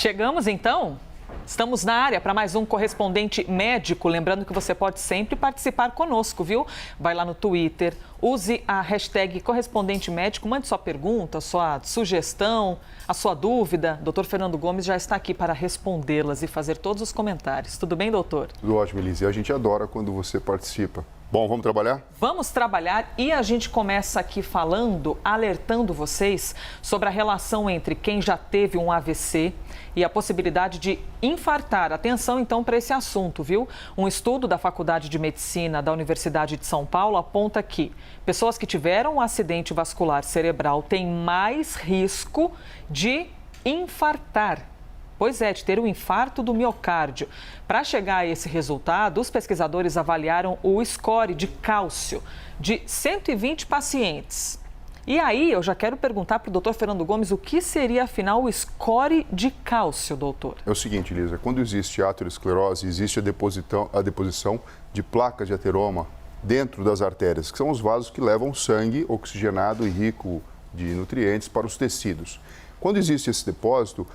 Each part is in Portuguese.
Chegamos então? Estamos na área para mais um Correspondente Médico. Lembrando que você pode sempre participar conosco, viu? Vai lá no Twitter, use a hashtag Correspondente Médico, mande sua pergunta, sua sugestão, a sua dúvida. Doutor Fernando Gomes já está aqui para respondê-las e fazer todos os comentários. Tudo bem, doutor? Tudo ótimo, Elise. A gente adora quando você participa. Bom, vamos trabalhar? Vamos trabalhar e a gente começa aqui falando, alertando vocês sobre a relação entre quem já teve um AVC e a possibilidade de infartar. Atenção então para esse assunto, viu? Um estudo da Faculdade de Medicina da Universidade de São Paulo aponta que pessoas que tiveram um acidente vascular cerebral têm mais risco de infartar. Pois é, de ter um infarto do miocárdio. Para chegar a esse resultado, os pesquisadores avaliaram o score de cálcio de 120 pacientes. E aí, eu já quero perguntar para o doutor Fernando Gomes o que seria, afinal, o score de cálcio, doutor? É o seguinte, Elisa, quando existe aterosclerose, existe a deposição de placas de ateroma dentro das artérias, que são os vasos que levam sangue oxigenado e rico de nutrientes para os tecidos. Quando existe esse depósito,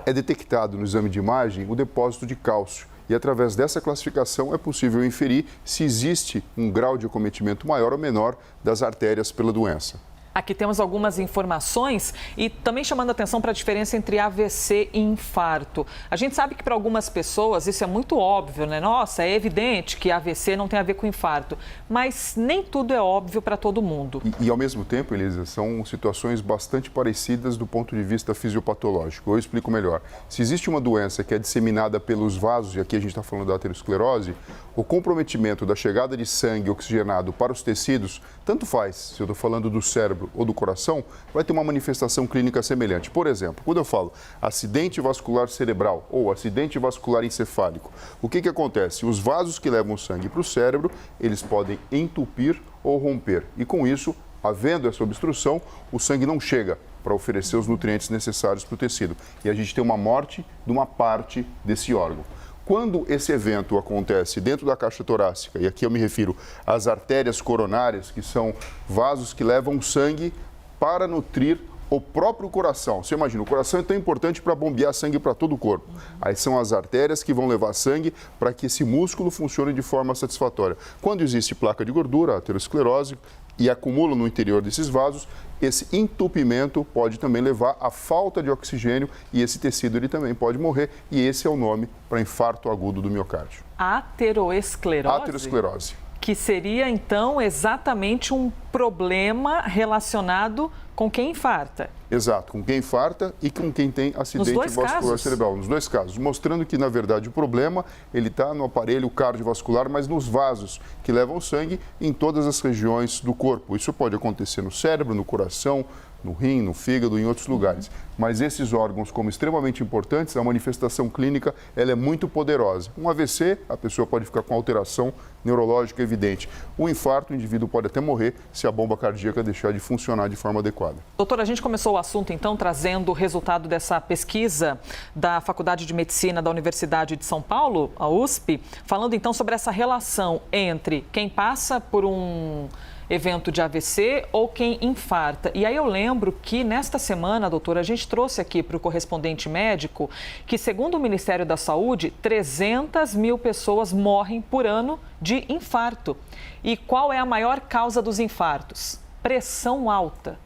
é detectado no exame de imagem o depósito de cálcio e, através dessa classificação, é possível inferir se existe um grau de acometimento maior ou menor das artérias pela doença. Aqui temos algumas informações e também chamando a atenção para a diferença entre AVC e infarto. A gente sabe que para algumas pessoas isso é muito óbvio, né? Nossa, é evidente que AVC não tem a ver com infarto, mas nem tudo é óbvio para todo mundo. E ao mesmo tempo, Elisa, são situações bastante parecidas do ponto de vista fisiopatológico. Eu explico melhor. Se existe uma doença que é disseminada pelos vasos, e aqui a gente está falando da aterosclerose, o comprometimento da chegada de sangue oxigenado para os tecidos, tanto faz, se eu estou falando do cérebro ou do coração, vai ter uma manifestação clínica semelhante. Por exemplo, quando eu falo acidente vascular cerebral ou acidente vascular encefálico, o que acontece? Os vasos que levam o sangue para o cérebro, eles podem entupir ou romper. E com isso, havendo essa obstrução, o sangue não chega para oferecer os nutrientes necessários para o tecido. E a gente tem uma morte de uma parte desse órgão. Quando esse evento acontece dentro da caixa torácica, e aqui eu me refiro às artérias coronárias, que são vasos que levam sangue para nutrir o próprio coração. Você imagina, o coração é tão importante para bombear sangue para todo o corpo. Aí são as artérias que vão levar sangue para que esse músculo funcione de forma satisfatória. Quando existe placa de gordura, aterosclerose, e acumula no interior desses vasos, esse entupimento pode também levar à falta de oxigênio e esse tecido ele também pode morrer. E esse é o nome para infarto agudo do miocárdio. Aterosclerose? Aterosclerose. Que seria, então, exatamente um problema relacionado com quem infarta. Exato, com quem infarta e com quem tem acidente vascular cerebral. Nos dois casos, mostrando que, na verdade, o problema ele está no aparelho cardiovascular, mas nos vasos que levam sangue em todas as regiões do corpo. Isso pode acontecer no cérebro, no coração, no rim, no fígado, em outros lugares. Mas esses órgãos, como extremamente importantes, a manifestação clínica ela é muito poderosa. Um AVC, a pessoa pode ficar com alteração neurológica evidente. O infarto, o indivíduo pode até morrer se a bomba cardíaca deixar de funcionar de forma adequada. Doutor, a gente começou o assunto, então, trazendo o resultado dessa pesquisa da Faculdade de Medicina da Universidade de São Paulo, a USP, falando, então, sobre essa relação entre quem passa por um evento de AVC ou quem infarta. E aí eu lembro que nesta semana, doutora, a gente trouxe aqui para o Correspondente Médico que, segundo o Ministério da Saúde, 300 mil pessoas morrem por ano de infarto. E qual é a maior causa dos infartos? Pressão alta.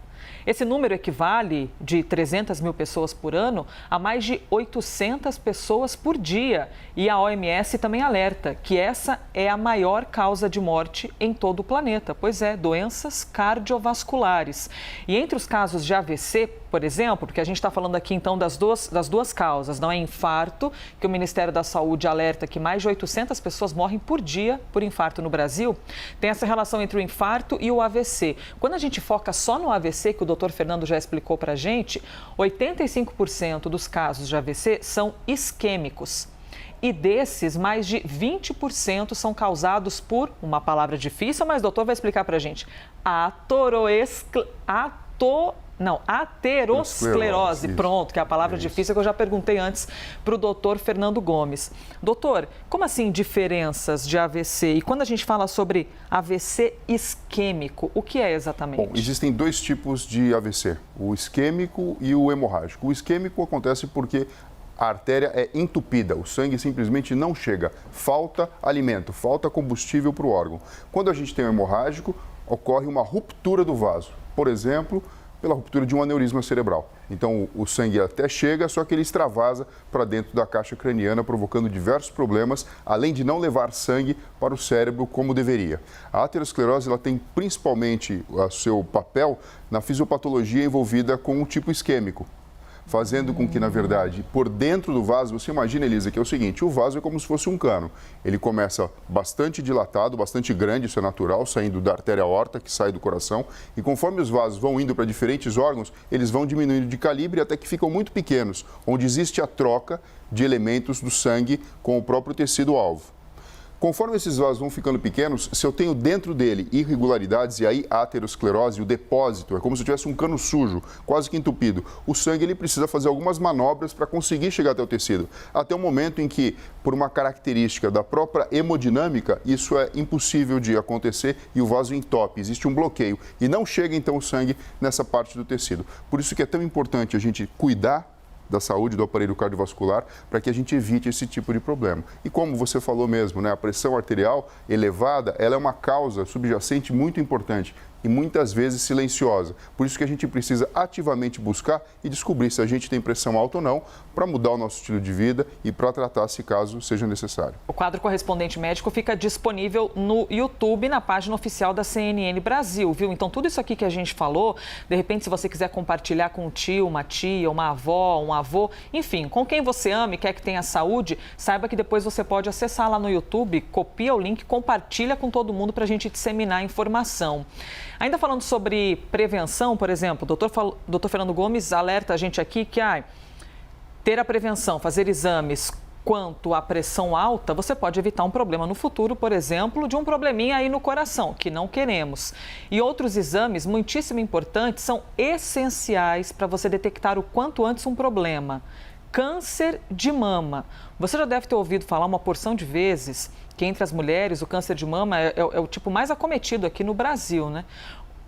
Esse número equivale de 300 mil pessoas por ano a mais de 800 pessoas por dia. E a OMS também alerta que essa é a maior causa de morte em todo o planeta. Pois é, doenças cardiovasculares. E entre os casos de AVC, por exemplo, porque a gente está falando aqui então das duas causas, não é infarto, que o Ministério da Saúde alerta que mais de 800 pessoas morrem por dia por infarto no Brasil, tem essa relação entre o infarto e o AVC. Quando a gente foca só no AVC, que o doutor Fernando já explicou para a gente, 85% dos casos de AVC são isquêmicos. E desses, mais de 20% são causados por, uma palavra difícil, mas o doutor vai explicar para a gente, aterosclerose. Pronto, que é a palavra difícil que eu já perguntei antes para o doutor Fernando Gomes. Doutor, como assim diferenças de AVC? E quando a gente fala sobre AVC isquêmico, o que é exatamente? Bom, existem dois tipos de AVC, o isquêmico e o hemorrágico. O isquêmico acontece porque a artéria é entupida, o sangue simplesmente não chega, falta alimento, falta combustível para o órgão. Quando a gente tem um hemorrágico, ocorre uma ruptura do vaso, por exemplo, pela ruptura de um aneurisma cerebral. Então, o sangue até chega, só que ele extravasa para dentro da caixa craniana, provocando diversos problemas, além de não levar sangue para o cérebro como deveria. A aterosclerose ela tem principalmente o seu papel na fisiopatologia envolvida com o tipo isquêmico, fazendo com que, na verdade, por dentro do vaso, você imagina, Elisa, que é o seguinte, o vaso é como se fosse um cano. Ele começa bastante dilatado, bastante grande, isso é natural, saindo da artéria aorta, que sai do coração, e conforme os vasos vão indo para diferentes órgãos, eles vão diminuindo de calibre até que ficam muito pequenos, onde existe a troca de elementos do sangue com o próprio tecido-alvo. Conforme esses vasos vão ficando pequenos, se eu tenho dentro dele irregularidades, e aí a aterosclerose, o depósito, é como se eu tivesse um cano sujo, quase que entupido. O sangue ele precisa fazer algumas manobras para conseguir chegar até o tecido. Até o momento em que, por uma característica da própria hemodinâmica, isso é impossível de acontecer e o vaso entope, existe um bloqueio. E não chega então o sangue nessa parte do tecido. Por isso que é tão importante a gente cuidar da saúde do aparelho cardiovascular para que a gente evite esse tipo de problema. E como você falou mesmo, né, a pressão arterial elevada, ela é uma causa subjacente muito importante e muitas vezes silenciosa. Por isso que a gente precisa ativamente buscar e descobrir se a gente tem pressão alta ou não para mudar o nosso estilo de vida e para tratar se caso seja necessário. O quadro Correspondente Médico fica disponível no YouTube, na página oficial da CNN Brasil, viu? Então, tudo isso aqui que a gente falou, de repente, se você quiser compartilhar com um tio, uma tia, uma avó, um avô, enfim, com quem você ama e quer que tenha saúde, saiba que depois você pode acessar lá no YouTube, copia o link, compartilha com todo mundo para a gente disseminar a informação. Ainda falando sobre prevenção, por exemplo, o doutor Fernando Gomes alerta a gente aqui que ter a prevenção, fazer exames quanto à pressão alta, você pode evitar um problema no futuro, por exemplo, de um probleminha aí no coração, que não queremos. E outros exames muitíssimo importantes são essenciais para você detectar o quanto antes um problema. Câncer de mama. Você já deve ter ouvido falar uma porção de vezes que entre as mulheres o câncer de mama é o tipo mais acometido aqui no Brasil, né?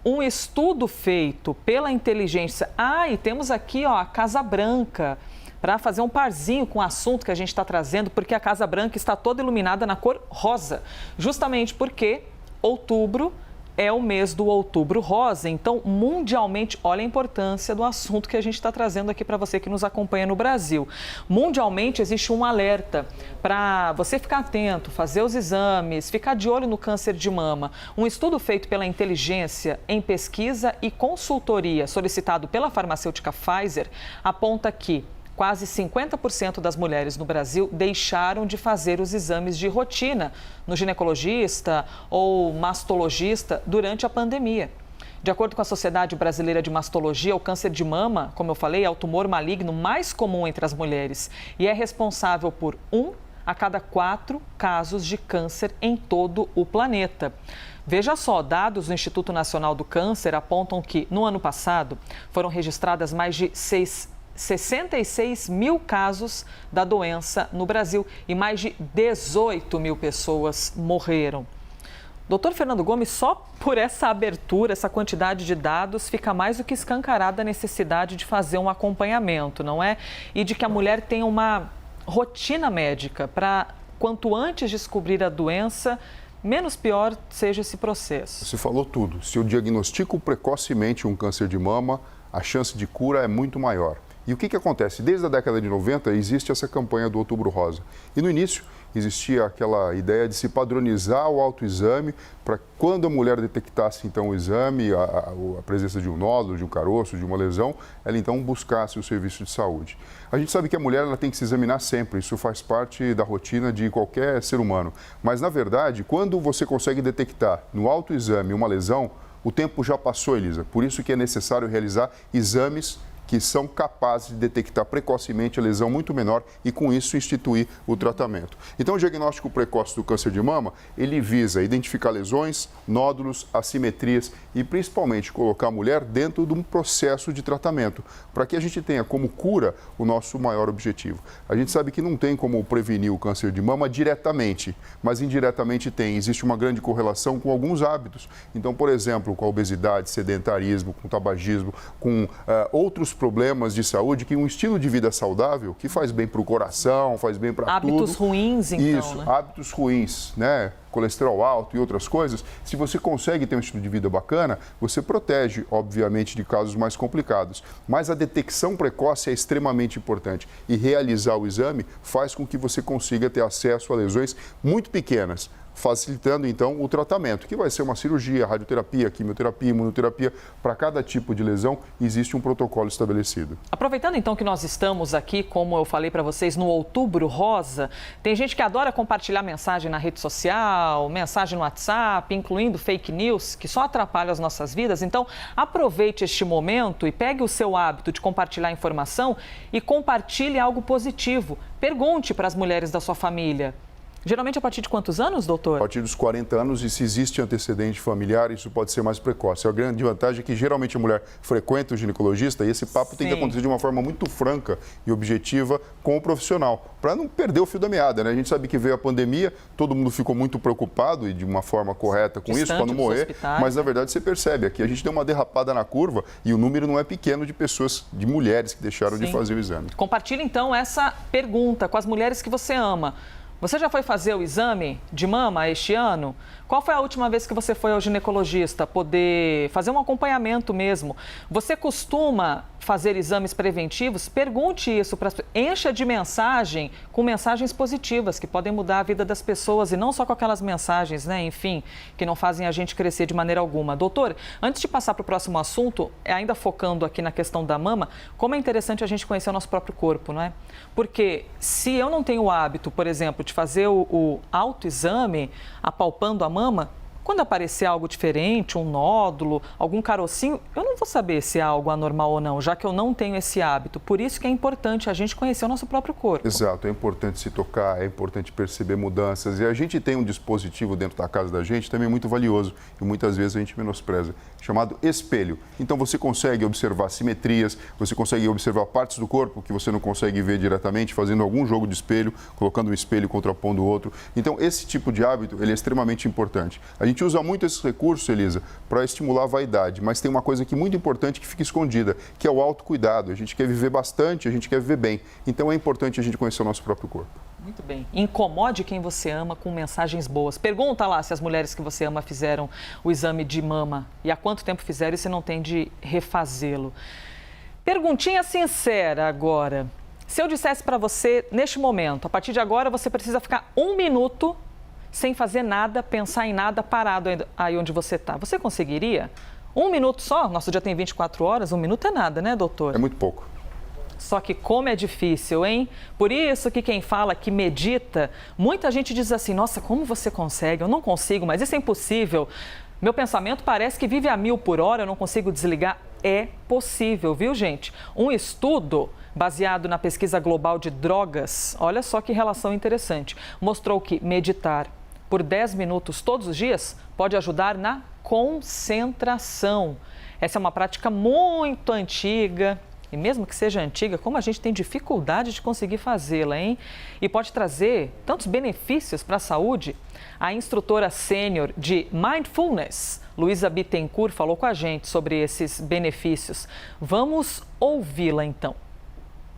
Um estudo feito pela inteligência... e temos aqui a Casa Branca para fazer um parzinho com o assunto que a gente está trazendo, porque a Casa Branca está toda iluminada na cor rosa, justamente porque outubro é o mês do Outubro Rosa. Então, mundialmente, olha a importância do assunto que a gente está trazendo aqui para você que nos acompanha no Brasil. Mundialmente, existe um alerta para você ficar atento, fazer os exames, ficar de olho no câncer de mama. Um estudo feito pela Inteligência em Pesquisa e Consultoria, solicitado pela farmacêutica Pfizer, aponta que quase 50% das mulheres no Brasil deixaram de fazer os exames de rotina no ginecologista ou mastologista durante a pandemia. De acordo com a Sociedade Brasileira de Mastologia, o câncer de mama, como eu falei, é o tumor maligno mais comum entre as mulheres e é responsável por 1 a cada 4 casos de câncer em todo o planeta. Veja só, dados do Instituto Nacional do Câncer apontam que, no ano passado, foram registradas mais de 66 mil casos da doença no Brasil e mais de 18 mil pessoas morreram. Doutor Fernando Gomes, só por essa abertura, essa quantidade de dados, fica mais do que escancarada a necessidade de fazer um acompanhamento, não é? E de que a mulher tenha uma rotina médica para, quanto antes descobrir a doença, menos pior seja esse processo. Você falou tudo. Se eu diagnostico precocemente um câncer de mama, a chance de cura é muito maior. E o que acontece? Desde a década de 90 existe essa campanha do Outubro Rosa. E no início existia aquela ideia de se padronizar o autoexame para quando a mulher detectasse então o exame, a presença de um nódulo, de um caroço, de uma lesão, ela então buscasse o serviço de saúde. A gente sabe que a mulher ela tem que se examinar sempre, isso faz parte da rotina de qualquer ser humano. Mas na verdade, quando você consegue detectar no autoexame uma lesão, o tempo já passou, Elisa. Por isso que é necessário realizar exames que são capazes de detectar precocemente a lesão muito menor e, com isso, instituir o tratamento. Então, o diagnóstico precoce do câncer de mama, ele visa identificar lesões, nódulos, assimetrias e, principalmente, colocar a mulher dentro de um processo de tratamento, para que a gente tenha como cura o nosso maior objetivo. A gente sabe que não tem como prevenir o câncer de mama diretamente, mas indiretamente tem. Existe uma grande correlação com alguns hábitos. Então, por exemplo, com a obesidade, sedentarismo, com o tabagismo, com outros problemas de saúde que um estilo de vida saudável, que faz bem para o coração, faz bem para tudo. Hábitos ruins, então, Isso, né? hábitos ruins, né? Colesterol alto e outras coisas. Se você consegue ter um estilo de vida bacana, você protege, obviamente, de casos mais complicados. Mas a detecção precoce é extremamente importante. E realizar o exame faz com que você consiga ter acesso a lesões muito pequenas, facilitando, então, o tratamento, que vai ser uma cirurgia, radioterapia, quimioterapia, imunoterapia. Para cada tipo de lesão, existe um protocolo estabelecido. Aproveitando, então, que nós estamos aqui, como eu falei para vocês, no Outubro Rosa, tem gente que adora compartilhar mensagem na rede social, mensagem no WhatsApp, incluindo fake news, que só atrapalham as nossas vidas. Então, aproveite este momento e pegue o seu hábito de compartilhar informação e compartilhe algo positivo. Pergunte para as mulheres da sua família. Geralmente a partir de quantos anos, doutor? A partir dos 40 anos, e se existe antecedente familiar, isso pode ser mais precoce. A grande vantagem é que geralmente a mulher frequenta o ginecologista e esse papo tem que acontecer de uma forma muito franca e objetiva com o profissional, para não perder o fio da meada, né? A gente sabe que veio a pandemia, todo mundo ficou muito preocupado e de uma forma correta com isso, para não morrer, mas na verdade você percebe aqui, a gente deu uma derrapada na curva e o número não é pequeno de pessoas, de mulheres que deixaram de fazer o exame. Compartilhe então essa pergunta com as mulheres que você ama. Você já foi fazer o exame de mama este ano? Qual foi a última vez que você foi ao ginecologista poder fazer um acompanhamento mesmo? Você costuma fazer exames preventivos? Pergunte isso, encha de mensagem com mensagens positivas que podem mudar a vida das pessoas e não só com aquelas mensagens, né, enfim, que não fazem a gente crescer de maneira alguma. Doutor, antes de passar para o próximo assunto, ainda focando aqui na questão da mama, como é interessante a gente conhecer o nosso próprio corpo, não é? Porque se eu não tenho o hábito, por exemplo, de fazer o autoexame apalpando a mama, quando aparecer algo diferente, um nódulo, algum carocinho, eu não vou saber se é algo anormal ou não, já que eu não tenho esse hábito. Por isso que é importante a gente conhecer o nosso próprio corpo. Exato, é importante se tocar, é importante perceber mudanças. E a gente tem um dispositivo dentro da casa da gente também muito valioso e muitas vezes a gente menospreza, chamado espelho. Então você consegue observar simetrias, você consegue observar partes do corpo que você não consegue ver diretamente, fazendo algum jogo de espelho, colocando um espelho contrapondo o outro. Então esse tipo de hábito, ele é extremamente importante. A gente usa muito esses recursos, Elisa, para estimular a vaidade, mas tem uma coisa aqui muito importante que fica escondida, que é o autocuidado. A gente quer viver bastante, a gente quer viver bem. Então é importante a gente conhecer o nosso próprio corpo. Muito bem. Incomode quem você ama com mensagens boas. Pergunta lá se as mulheres que você ama fizeram o exame de mama e há quanto tempo fizeram e se não tem de refazê-lo. Perguntinha sincera agora. Se eu dissesse para você, neste momento, a partir de agora você precisa ficar 1 minuto sem fazer nada, pensar em nada, parado aí onde você está. Você conseguiria? 1 minuto só? Nosso dia tem 24 horas, 1 minuto é nada, né, doutor? É muito pouco. Só que como é difícil, hein? Por isso que quem fala que medita, muita gente diz assim, nossa, como você consegue? Eu não consigo, mas isso é impossível. Meu pensamento parece que vive a 1000 por hora, eu não consigo desligar. É possível, viu, gente? Um estudo baseado na pesquisa global de drogas, olha só que relação interessante, mostrou que meditar por 10 minutos todos os dias pode ajudar na concentração. Essa é uma prática muito antiga. E mesmo que seja antiga, como a gente tem dificuldade de conseguir fazê-la, hein? E pode trazer tantos benefícios para a saúde. A instrutora sênior de Mindfulness, Luísa Bittencourt, falou com a gente sobre esses benefícios. Vamos ouvi-la então.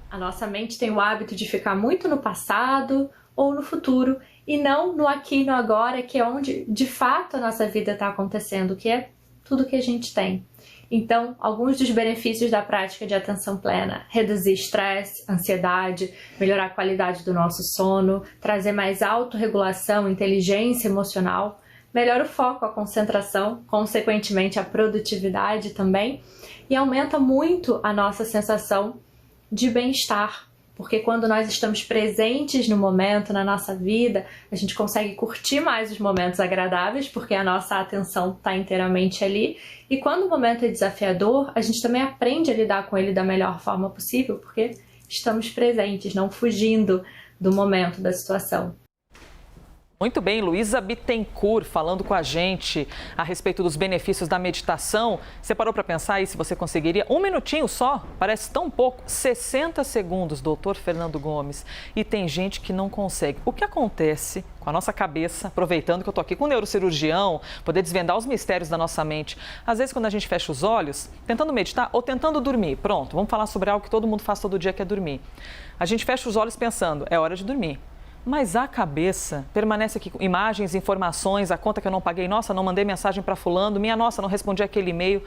A nossa mente tem o hábito de ficar muito no passado ou no futuro e não no aqui e no agora, que é onde de fato a nossa vida está acontecendo, que é tudo que a gente tem. Então, alguns dos benefícios da prática de atenção plena: reduzir estresse, ansiedade, melhorar a qualidade do nosso sono, trazer mais autorregulação, inteligência emocional, melhora o foco, a concentração, consequentemente a produtividade também, e aumenta muito a nossa sensação de bem-estar. Porque quando nós estamos presentes no momento, na nossa vida, a gente consegue curtir mais os momentos agradáveis, porque a nossa atenção está inteiramente ali. E quando o momento é desafiador, a gente também aprende a lidar com ele da melhor forma possível, porque estamos presentes, não fugindo do momento, da situação. Muito bem, Luísa Bittencourt falando com a gente a respeito dos benefícios da meditação. Você parou para pensar aí se você conseguiria? Um minutinho só, parece tão pouco. 60 segundos, doutor Fernando Gomes. E tem gente que não consegue. O que acontece com a nossa cabeça, aproveitando que eu estou aqui com um neurocirurgião, poder desvendar os mistérios da nossa mente. Às vezes, quando a gente fecha os olhos, tentando meditar ou tentando dormir. Pronto, vamos falar sobre algo que todo mundo faz todo dia, que é dormir. A gente fecha os olhos pensando, é hora de dormir. Mas a cabeça permanece aqui com imagens, informações, a conta que eu não paguei, nossa, não mandei mensagem para fulano, minha nossa, não respondi aquele e-mail.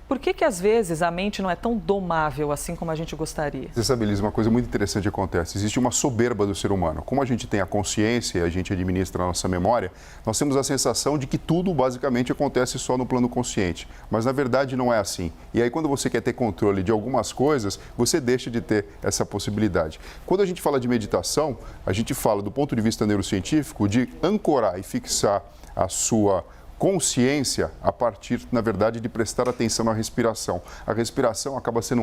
Por que às vezes a mente não é tão domável assim como a gente gostaria? Você sabe, Elisa, uma coisa muito interessante acontece. Existe uma soberba do ser humano. Como a gente tem a consciência e a gente administra a nossa memória, nós temos a sensação de que tudo basicamente acontece só no plano consciente. Mas na verdade não é assim. E aí quando você quer ter controle de algumas coisas, você deixa de ter essa possibilidade. Quando a gente fala de meditação, a gente fala do ponto de vista neurocientífico de ancorar e fixar a sua consciência a partir, na verdade, de prestar atenção na respiração. A respiração acaba sendo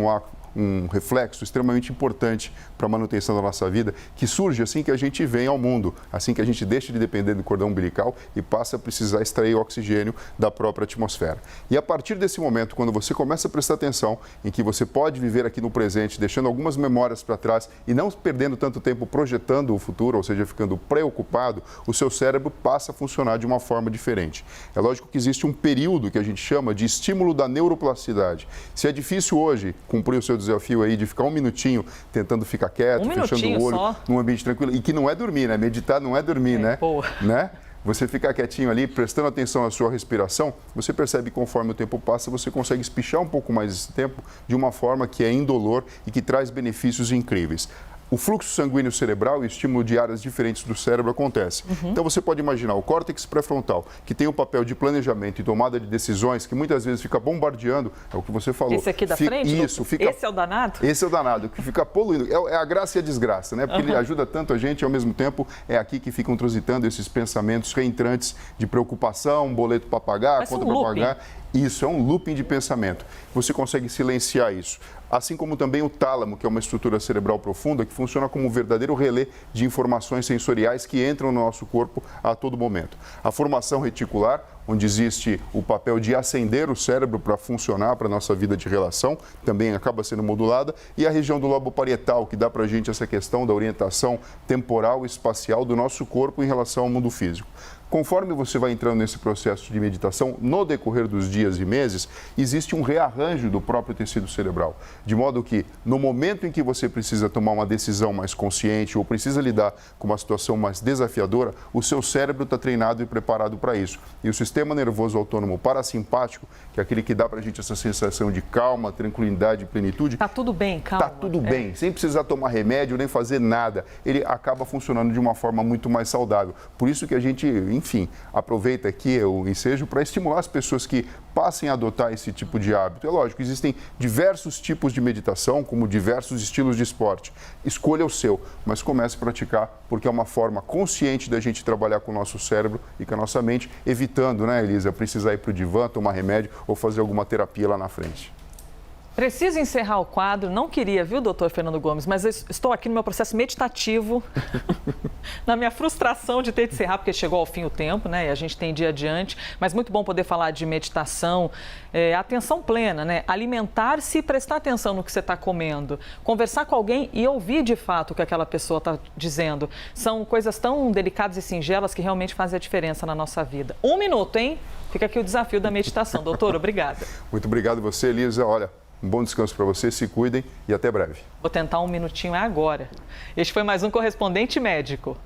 um reflexo extremamente importante para a manutenção da nossa vida, que surge assim que a gente vem ao mundo, assim que a gente deixa de depender do cordão umbilical e passa a precisar extrair oxigênio da própria atmosfera. E a partir desse momento, quando você começa a prestar atenção em que você pode viver aqui no presente, deixando algumas memórias para trás e não perdendo tanto tempo projetando o futuro, ou seja, ficando preocupado, o seu cérebro passa a funcionar de uma forma diferente. É lógico que existe um período que a gente chama de estímulo da neuroplasticidade. Se é difícil hoje cumprir o seu desafio aí de ficar um minutinho tentando ficar quieto, fechando o olho, só num ambiente tranquilo, e que não é dormir, né? Meditar não é dormir, né? Você ficar quietinho ali, prestando atenção à sua respiração, você percebe que conforme o tempo passa, você consegue espichar um pouco mais esse tempo de uma forma que é indolor e que traz benefícios incríveis. O fluxo sanguíneo cerebral e o estímulo de áreas diferentes do cérebro acontece. Então você pode imaginar o córtex pré-frontal, que tem o papel de planejamento e tomada de decisões, que muitas vezes fica bombardeando, é o que você falou. Esse aqui da frente? Isso, esse é o danado? Esse é o danado, que fica poluindo. É a graça e a desgraça, né? Porque ele ajuda tanto a gente e ao mesmo tempo é aqui que ficam transitando esses pensamentos reentrantes de preocupação, boleto para pagar, conta para pagar. Isso, é um looping de pensamento. Você consegue silenciar isso. Assim como também o tálamo, que é uma estrutura cerebral profunda que funciona como um verdadeiro relé de informações sensoriais que entram no nosso corpo a todo momento. A formação reticular, onde existe o papel de acender o cérebro para funcionar para a nossa vida de relação, também acaba sendo modulada, e a região do lobo parietal, que dá para a gente essa questão da orientação temporal e espacial do nosso corpo em relação ao mundo físico. Conforme você vai entrando nesse processo de meditação, no decorrer dos dias e meses, existe um rearranjo do próprio tecido cerebral. De modo que, no momento em que você precisa tomar uma decisão mais consciente ou precisa lidar com uma situação mais desafiadora, o seu cérebro está treinado e preparado para isso. E o sistema nervoso autônomo parasimpático, que é aquele que dá para a gente essa sensação de calma, tranquilidade e plenitude... Tá tudo bem, calma. Tá tudo bem, sem precisar tomar remédio nem fazer nada. Ele acaba funcionando de uma forma muito mais saudável. Por isso que a gente... Enfim, aproveita aqui o ensejo para estimular as pessoas que passem a adotar esse tipo de hábito. É lógico, existem diversos tipos de meditação, como diversos estilos de esporte. Escolha o seu, mas comece a praticar, porque é uma forma consciente da gente trabalhar com o nosso cérebro e com a nossa mente, evitando, né, Elisa, precisar ir para o divã, tomar remédio ou fazer alguma terapia lá na frente. Preciso encerrar o quadro, não queria, viu, doutor Fernando Gomes, mas eu estou aqui no meu processo meditativo, na minha frustração de ter de encerrar, porque chegou ao fim o tempo, né, e a gente tem dia adiante, mas muito bom poder falar de meditação, atenção plena, né, alimentar-se e prestar atenção no que você está comendo, conversar com alguém e ouvir de fato o que aquela pessoa está dizendo, são coisas tão delicadas e singelas que realmente fazem a diferença na nossa vida. 1 minuto, hein? Fica aqui o desafio da meditação. Doutor, obrigada. Muito obrigado a você, Elisa. Olha, um bom descanso para você, se cuidem e até breve. Vou tentar 1 minutinho agora. Este foi mais um Correspondente Médico.